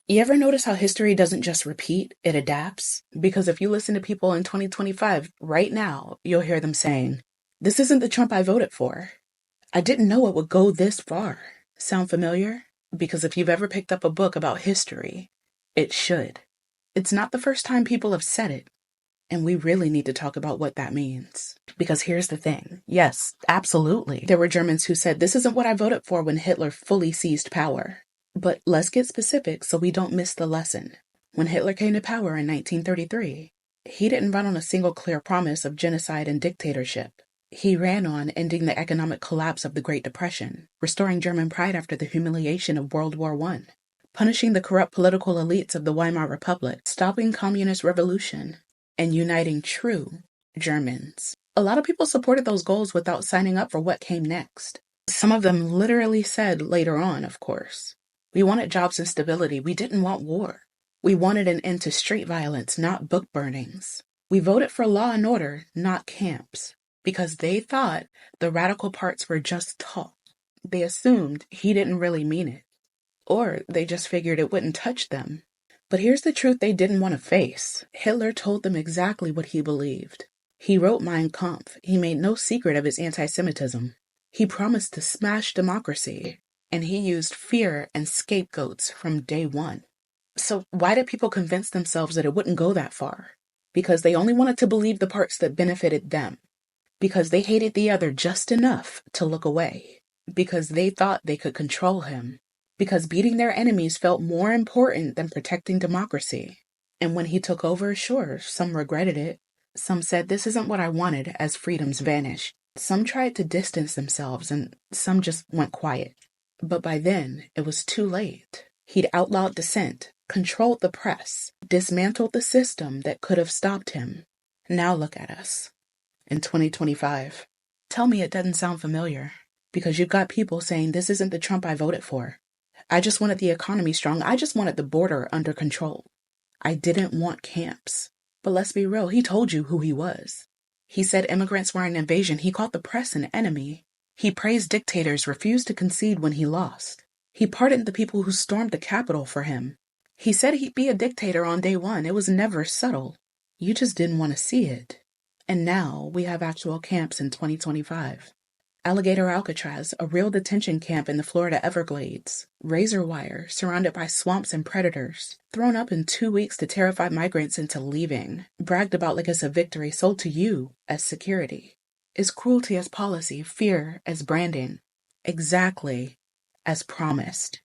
You ever notice how history doesn't just repeat, it adapts? Because if you listen to people in 2025 right now, you'll hear them saying, "This isn't the Trump I voted for. I didn't know it would go this far." Sound familiar? Because if you've ever picked up a book about history, it should. It's not the first time people have said it, and we really need to talk about what that means. Because here's the thing. Yes, absolutely. There were Germans who said, "This isn't what I voted for," when Hitler fully seized power. But let's get specific so we don't miss the lesson. When Hitler came to power in 1933, he didn't run on a single clear promise of genocide and dictatorship. He ran on ending the economic collapse of the Great Depression, restoring German pride after the humiliation of World War I, punishing the corrupt political elites of the Weimar Republic, stopping communist revolution, and uniting true Germans. A lot of people supported those goals without signing up for what came next. Some of them literally said later on, of course, "We wanted jobs and stability. We didn't want war. We wanted an end to street violence, not book burnings. We voted for law and order, not camps," because they thought the radical parts were just talk. They assumed he didn't really mean it, or they just figured it wouldn't touch them. But here's the truth they didn't want to face. Hitler told them exactly what he believed. He wrote Mein Kampf. He made no secret of his anti-Semitism. He promised to smash democracy, and he used fear and scapegoats from day one. So why did people convince themselves that it wouldn't go that far? Because they only wanted to believe the parts that benefited them. Because they hated the other just enough to look away. Because they thought they could control him. Because beating their enemies felt more important than protecting democracy. And when he took over, sure, some regretted it. Some said, "This isn't what I wanted," as freedoms vanished. Some tried to distance themselves, and some just went quiet. But by then, it was too late. He'd outlawed dissent, controlled the press, dismantled the system that could have stopped him. Now look at us. In 2025. Tell me it doesn't sound familiar. Because you've got people saying, "This isn't the Trump I voted for. I just wanted the economy strong. I just wanted the border under control. I didn't want camps." But let's be real, he told you who he was. He said immigrants were an invasion. He called the press an enemy. He praised dictators, refused to concede when he lost. He pardoned the people who stormed the Capitol for him. He said he'd be a dictator on day one. It was never subtle. You just didn't want to see it. And now we have actual camps in 2025. Alligator Alcatraz, a real detention camp in the Florida Everglades. Razor wire, surrounded by swamps and predators. Thrown up in 2 weeks to terrify migrants into leaving. Bragged about like it's a victory, sold to you as security. Is cruelty as policy, fear as branding. Exactly as promised.